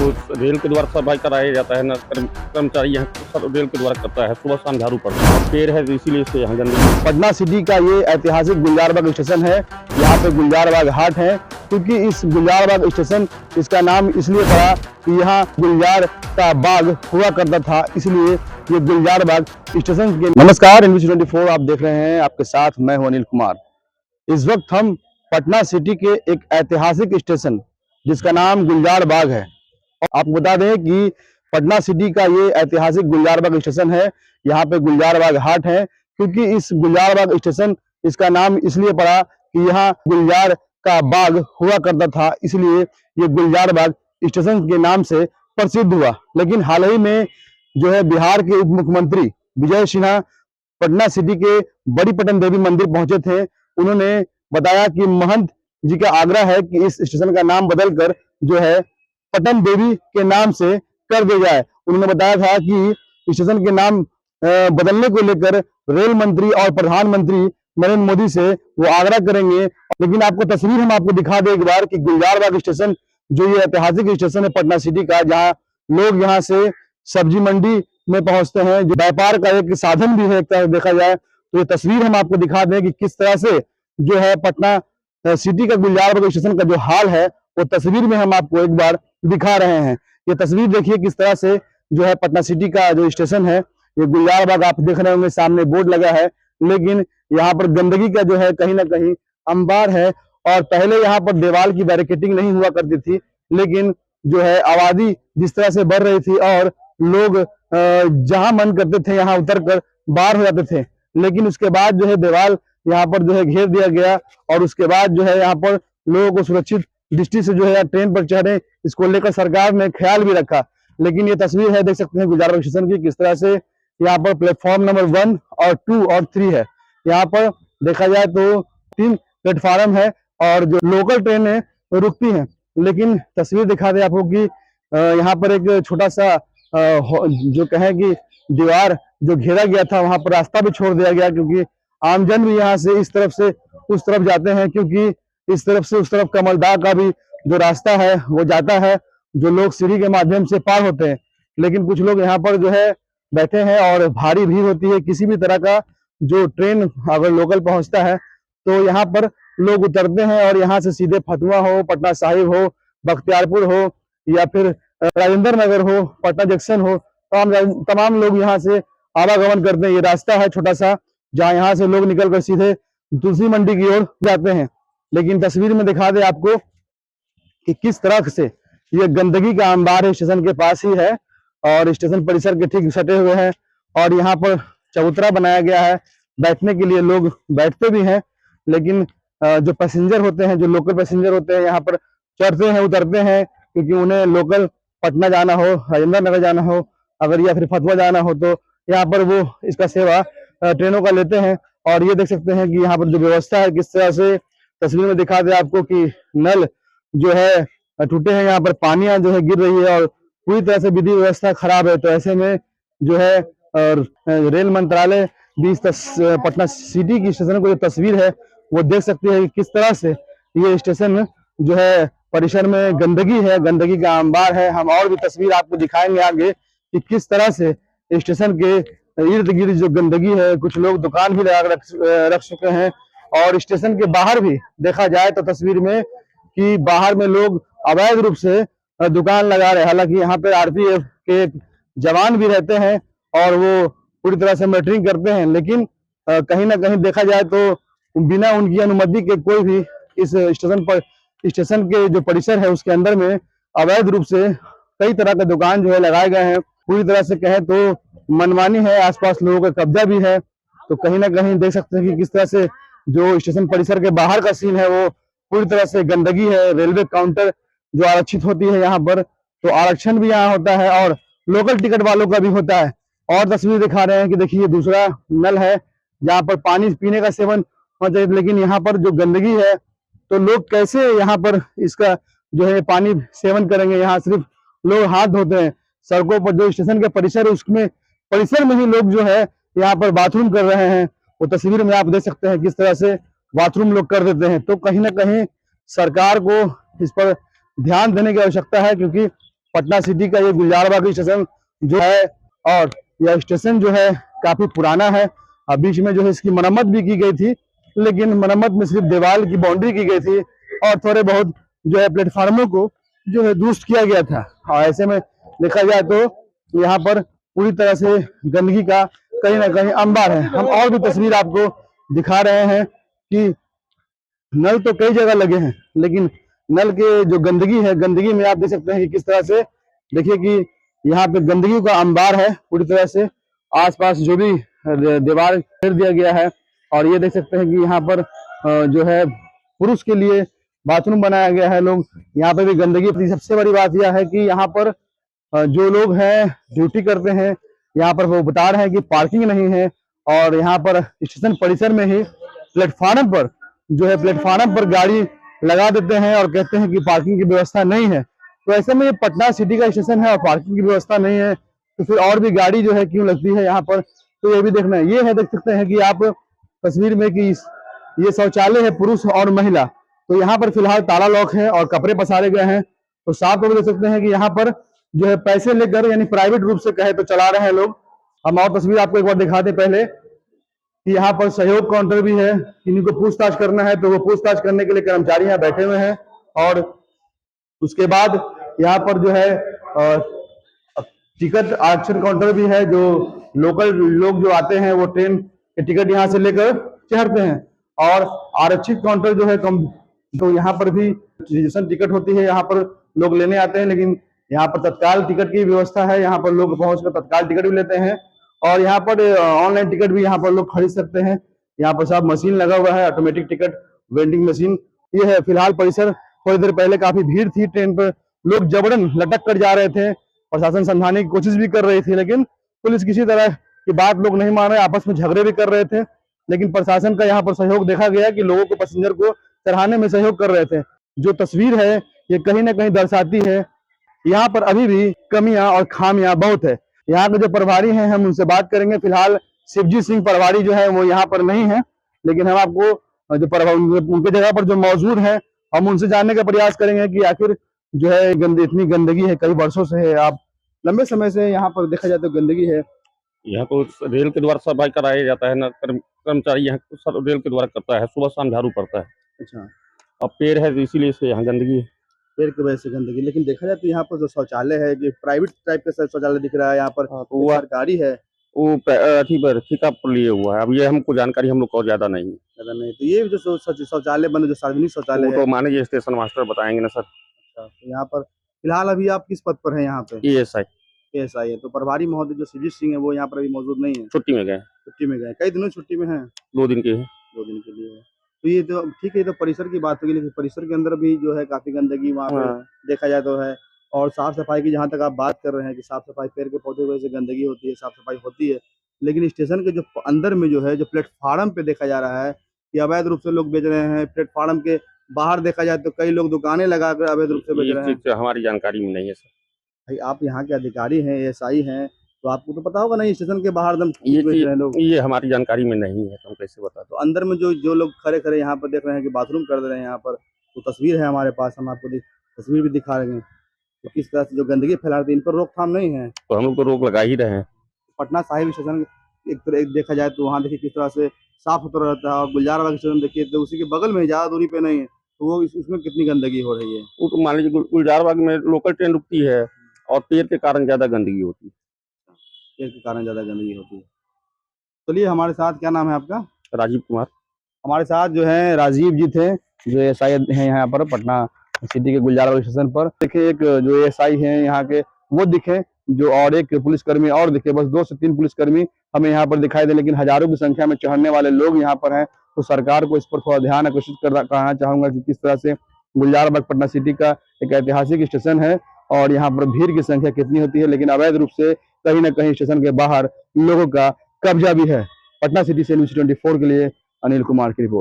तो रेल के द्वारा सफाई कराया जाता है ना, कर्मचारी यहाँ सब रेल के द्वारा करता है, सुबह शाम झाड़ू पड़ता है। पेड़ है तो इसीलिए इससे यहाँ गंदगी। पटना सिटी का ये ऐतिहासिक गुलजारबाग स्टेशन है। यहाँ पे गुलजारबाग हाट है, क्योंकि इस गुलजारबाग स्टेशन इसका नाम इसलिए पड़ा कि यहाँ गुलजार का बाग हुआ करता था, इसलिए ये गुलजारबाग स्टेशन के। नमस्कार, NBC24 आप देख रहे हैं, आपके साथ मैं हूं अनिल कुमार। इस वक्त हम पटना सिटी के एक ऐतिहासिक स्टेशन जिसका नाम गुलजारबाग है। आपको बता दें कि पटना सिटी का ये ऐतिहासिक गुलजारबाग स्टेशन है। यहाँ पे गुलजारबाग हाट है, क्योंकि इस गुलजारबाग स्टेशन इसका नाम इसलिए पड़ा कि यहाँ गुलजार का बाग हुआ करता था, इसलिए ये गुलजारबाग स्टेशन के नाम से प्रसिद्ध हुआ। लेकिन हाल ही में जो है बिहार के उप मुख्यमंत्री विजय सिन्हा पटना सिटी के बड़ी पटन देवी मंदिर पहुंचे थे। उन्होंने बताया कि महंत जी का आग्रह है कि इस स्टेशन का नाम बदलकर जो है पटन देवी के नाम से कर दिया जाए। उन्होंने बताया था कि स्टेशन के नाम बदलने को लेकर रेल मंत्री और प्रधानमंत्री नरेंद्र मोदी से वो आग्रह करेंगे। लेकिन आपको तस्वीर हम आपको दिखा दें एक बार कि गुलजारबाग स्टेशन जो ये ऐतिहासिक स्टेशन है पटना सिटी का, जहाँ लोग यहाँ से सब्जी मंडी में पहुंचते हैं, जो व्यापार का एक साधन भी है एक तरह देखा जाए। तो ये तस्वीर हम आपको दिखा दें कि किस तरह से जो है पटना सिटी का गुलजारबाग स्टेशन का जो हाल है वो तस्वीर में हम आपको एक बार दिखा रहे हैं। ये तस्वीर देखिए किस तरह से जो है पटना सिटी का जो स्टेशन है, ये गुलजारबाग आप देख रहे होंगे, सामने बोर्ड लगा है, लेकिन यहाँ पर गंदगी का जो है कहीं ना कहीं अंबार है। और पहले यहाँ पर दीवार की बैरिकेडिंग नहीं हुआ करती थी, लेकिन जो है आबादी जिस तरह से बढ़ रही थी और लोग जहां मन करते थे यहाँ उतर कर बाहर हो जाते थे। लेकिन उसके बाद जो है दीवार यहाँ पर जो है घेर दिया गया, और उसके बाद जो है यहाँ पर लोगों को सुरक्षित दृष्टि से जो है ट्रेन पर चढ़े, इसको लेकर सरकार ने ख्याल भी रखा। लेकिन ये तस्वीर है, देख सकते हैं गुलजारबाग स्टेशन की, किस तरह से यहाँ पर प्लेटफॉर्म नंबर 1 और 2 और 3 है। यहाँ पर देखा जाए तो 3 प्लेटफॉर्म है और जो लोकल ट्रेनें रुकती हैं। लेकिन तस्वीर दिखा दे आपको कि यहाँ पर एक छोटा सा जो कहें कि दीवार जो घेरा गया था, वहां पर रास्ता भी छोड़ दिया गया, क्योंकि आमजन भी यहाँ से इस तरफ से उस तरफ जाते हैं, क्योंकि इस तरफ से उस तरफ कमलदा का भी जो रास्ता है वो जाता है, जो लोग सीढ़ी के माध्यम से पार होते हैं। लेकिन कुछ लोग यहाँ पर जो है बैठे हैं और भारी भीड़ होती है। किसी भी तरह का जो ट्रेन अगर लोकल पहुंचता है तो यहाँ पर लोग उतरते हैं और यहाँ से सीधे फतुहा हो, पटना साहिब हो, बख्तियारपुर हो, या फिर राजेंद्र नगर हो, पटना जंक्शन हो, तमाम लोग यहाँ से आवागमन करते हैं। ये रास्ता है छोटा सा, जहाँ यहाँ से लोग निकल कर सीधे तुलसी मंडी की ओर जाते हैं। लेकिन तस्वीर में दिखा दे आपको कि किस तरह से ये गंदगी का अंबार स्टेशन के पास ही है, और स्टेशन परिसर के ठीक सटे हुए हैं। और यहाँ पर चबूतरा बनाया गया है, बैठने के लिए लोग बैठते भी हैं। लेकिन जो पैसेंजर होते हैं, जो लोकल पैसेंजर होते हैं, यहाँ पर चढ़ते हैं उतरते हैं, क्योंकि उन्हें लोकल पटना जाना हो, राजेंद्र नगर जाना हो, अगर या फिर फतुहा जाना हो, तो यहाँ पर वो इसका सेवा ट्रेनों का लेते हैं। और ये देख सकते हैं कि यहाँ पर जो व्यवस्था है किस तरह से, तस्वीर में दिखा दे आपको कि नल जो है टूटे हैं, यहाँ पर पानियां जो है गिर रही है और पूरी तरह से विधि व्यवस्था खराब है। तो ऐसे में जो है रेल मंत्रालय भी पटना सिटी की स्टेशन को जो तस्वीर है वो देख सकते हैं कि किस तरह से ये स्टेशन जो है परिसर में गंदगी है, गंदगी का अंबार है। हम और भी तस्वीर आपको दिखाएंगे आगे कि किस तरह से स्टेशन के इर्द गिर्द जो गंदगी है, कुछ लोग दुकान भी लगा रख चुके हैं। और स्टेशन के बाहर भी देखा जाए तो तस्वीर में कि बाहर में लोग अवैध रूप से दुकान लगा रहे हैं। हालांकि यहाँ पे RPF के जवान भी रहते हैं और वो पूरी तरह से मॉनिटरिंग करते हैं, लेकिन कहीं ना कहीं देखा जाए तो बिना उनकी अनुमति के कोई भी इस स्टेशन के जो परिसर है उसके अंदर में अवैध रूप से कई तरह के दुकान जो है लगाए गए हैं। पूरी तरह से कहें तो मनमानी है, आसपास लोगों का कब्जा भी है। तो कहीं ना कहीं देख सकते हैं कि किस तरह से जो स्टेशन परिसर के बाहर का सीन है वो पूरी तरह से गंदगी है। रेलवे काउंटर जो आरक्षित होती है यहाँ पर, तो आरक्षण भी यहाँ होता है और लोकल टिकट वालों का भी होता है। और तस्वीर दिखा रहे हैं कि देखिए दूसरा नल है जहाँ पर पानी पीने का सेवन होना चाहिए, लेकिन यहाँ पर जो गंदगी है तो लोग कैसे यहाँ पर इसका जो है पानी सेवन करेंगे। यहाँ सिर्फ लोग हाथ धोते हैं। सड़कों पर जो स्टेशन के परिसर है उसमें परिसर में ही लोग जो है यहाँ पर बाथरूम कर रहे हैं। वो तस्वीर में आप देख सकते हैं किस तरह से बाथरूम लोग कर देते हैं। तो कहीं ना कहीं सरकार को इस पर ध्यान देने की आवश्यकता है, क्योंकि पटना सिटी का ये गुलजारबाग स्टेशन जो है, और यह स्टेशन जो है काफी पुराना है। बीच में जो है इसकी मरम्मत भी की गई थी, लेकिन मरम्मत में सिर्फ दीवार की बाउंड्री की गई थी और थोड़े बहुत जो है प्लेटफार्मों को जो है दुरुस्त किया गया था। और ऐसे में देखा जाए तो यहाँ पर पूरी तरह से गंदगी का कहीं ना कहीं अंबार है। हम और भी तस्वीर आपको दिखा रहे हैं कि नल तो कई जगह लगे हैं, लेकिन नल के जो गंदगी है, गंदगी में आप देख सकते हैं कि किस तरह से, देखिए कि यहाँ पे गंदगी का अंबार है पूरी तरह से। आसपास जो भी दीवार घेर दिया गया है, और ये देख सकते हैं कि यहाँ पर जो है पुरुष के लिए बाथरूम बनाया गया है। लोग यहाँ पे भी गंदगी। सबसे बड़ी बात यह है कि यहाँ पर जो लोग हैं ड्यूटी करते हैं, यहाँ पर वो बता रहे हैं कि पार्किंग नहीं है, और यहाँ पर स्टेशन परिसर में ही प्लेटफार्म पर जो है प्लेटफार्म पर गाड़ी लगा देते हैं और कहते हैं कि पार्किंग की व्यवस्था नहीं है। तो ऐसे में ये पटना सिटी का स्टेशन है और पार्किंग की व्यवस्था नहीं है, तो फिर और भी गाड़ी जो है क्यों लगती है यहाँ पर, तो ये भी देखना है। ये है, देख सकते हैं कि आप तस्वीर में कि ये शौचालय है पुरुष और महिला। तो यहाँ पर फिलहाल ताला लॉक है और कपड़े पसारे गए हैं। तो साफ तौर पर देख सकते हैं कि यहाँ पर जो है पैसे लेकर, यानी प्राइवेट रूप से कहे तो चला रहे हैं लोग। हम और तस्वीर आपको एक बार दिखा दें पहले कि यहाँ पर सहयोग काउंटर भी है। किन्हीं को पूछताछ करना है तो वो पूछताछ करने के लिए कर्मचारी यहाँ बैठे हुए हैं। और उसके बाद यहाँ पर जो है टिकट आरक्षण काउंटर भी है, जो लोकल लोग जो आते हैं वो ट्रेन के टिकट यहाँ से लेकर चढ़ते हैं। और आरक्षित काउंटर जो है तो यहाँ पर भी रिजर्वेशन टिकट होती है, यहाँ पर लोग लेने आते हैं। लेकिन यहाँ पर तत्काल टिकट की व्यवस्था है, यहाँ पर लोग पहुंचकर तत्काल टिकट भी लेते हैं। और यहाँ पर ऑनलाइन टिकट भी यहाँ पर लोग खरीद सकते हैं। यहाँ पर सब मशीन लगा हुआ है, ऑटोमेटिक टिकट वेंडिंग मशीन ये है। फिलहाल परिसर, थोड़ी देर पहले काफी भीड़ थी, ट्रेन पर लोग जबरन लटक कर जा रहे थे। प्रशासन समझाने की कोशिश भी कर रही थी, लेकिन पुलिस किसी तरह की बात लोग नहीं मान रहे, आपस में झगड़े भी कर रहे थे। लेकिन प्रशासन का यहाँ पर सहयोग देखा गया कि लोगों को, पैसेंजर को चढ़ाने में सहयोग कर रहे थे। जो तस्वीर है ये कहीं ना कहीं दर्शाती है यहाँ पर अभी भी कमियां और खामियां बहुत है। यहाँ के जो प्रभारी हैं हम उनसे बात करेंगे। फिलहाल शिवजी सिंह प्रभारी जो है वो यहाँ पर नहीं है, लेकिन हम आपको जो उनके जगह पर जो मौजूद है हम उनसे जानने का प्रयास करेंगे कि आखिर जो है इतनी गंदगी है, कई वर्षों से है, आप लंबे समय से यहाँ पर देखा जाए तो गंदगी है। यहाँ तो रेल के द्वारा सफाई कराया जाता है ना, कर्मचारी यहाँ रेल के द्वारा करता है, सुबह शाम झाड़ू पड़ता है। अच्छा, अब पेड़ है तो इसीलिए से यहाँ गंदगी है। पेड़ की वजह से गंदगी। लेकिन देखा जाए तो यहाँ पर जो शौचालय है, कि प्राइवेट टाइप का शौचालय दिख रहा है यहाँ पर, हाँ, तो वो सरकारी है, वो अथी पर ठेका पर लिए हुआ है। अब ये हमको जानकारी हम लोग को ज्यादा नहीं है। ज्यादा नहीं। तो ये जो शौचालय बने, जो सार्वजनिक शौचालय वो तो माने ये स्टेशन मास्टर बताएंगे ना सर। तो यहाँ पर फिलहाल अभी आप किस पद पर हैं यहाँ पे? ESI एएसआई है। तो प्रभारी महोदय जो शिवजी सिंह है वो यहाँ पर अभी मौजूद नहीं है, छुट्टी में गए। छुट्टी में गए। कई दिनों छुट्टी में हैं? 2 दिन के हैं। 2 दिन के लिए है। तो ये तो ठीक है, ये तो परिसर की बात होगी, लेकिन परिसर के अंदर भी जो है काफी गंदगी वहाँ पे देखा जाए तो है। और साफ सफाई की जहाँ तक आप बात कर रहे हैं कि साफ सफाई, पेड़ के पौधे की वजह से गंदगी होती है, साफ सफाई होती है, लेकिन स्टेशन के जो अंदर में जो है, जो प्लेटफार्म पे देखा जा रहा है कि अवैध रूप से लोग बेच रहे हैं। प्लेटफार्म के बाहर देखा जाए तो कई लोग दुकानें लगाकर अवैध रूप से बेच रहे हैं। हमारी जानकारी में नहीं है सर। भाई आप यहाँ के अधिकारी हैं, एएसआई हैं, तो आपको तो पता होगा ना स्टेशन के बाहर एकदम बेच रहे हैं लोग। ये हमारी जानकारी में नहीं है, हम कैसे बता। तो अंदर में जो लोग खड़े खड़े यहाँ पर देख रहे हैं कि बाथरूम कर दे रहे हैं यहाँ पर, तो तस्वीर है हमारे पास, हम आपको तस्वीर भी दिखा रहे हैं। तो किस तरह से जो गंदगी फैला रही है, इन पर रोकथाम नहीं है। तो हम लोग तो रोक लगा ही रहे हैं। पटना साहिब स्टेशन एक तरह देखा जाए तो वहाँ देखिए किस तरह से साफ सुथरा रहता है, और गुलजारबाग स्टेशन देखिए तो उसी के बगल में, ज़्यादा दूरी पे नहीं है, तो वो उसमें कितनी गंदगी हो रही है। वो तो मान लीजिए गुलजारबाग में लोकल ट्रेन रुकती है और पेड़ के कारण ज्यादा गंदगी होती है। पेड़ के कारण ज्यादा गंदगी होती है। चलिए, हमारे साथ, क्या नाम है आपका? राजीव कुमार। हमारे साथ जो है राजीव जी थे, जो एएसआई हैं यहाँ पर पटना सिटी के गुलजारबाग स्टेशन पर। देखिए एक जो एएसआई हैं यहाँ के वो दिखे, जो और एक पुलिसकर्मी और दिखे, बस 2 से 3 पुलिसकर्मी हमें यहाँ पर दिखाई दे, लेकिन हजारों की संख्या में चढ़ने वाले लोग यहाँ पर हैं। तो सरकार को इस पर थोड़ा ध्यान आकर्षित कराना चाहूंगा कि किस तरह से गुलजारबाग पटना सिटी का एक ऐतिहासिक स्टेशन है और यहाँ पर भीड़ की संख्या कितनी होती है, लेकिन अवैध रूप से कहीं ना कहीं स्टेशन के बाहर लोगों का कब्जा भी है। पटना सिटी से न्यूज़ 24 के लिए अनिल कुमार की रिपोर्ट।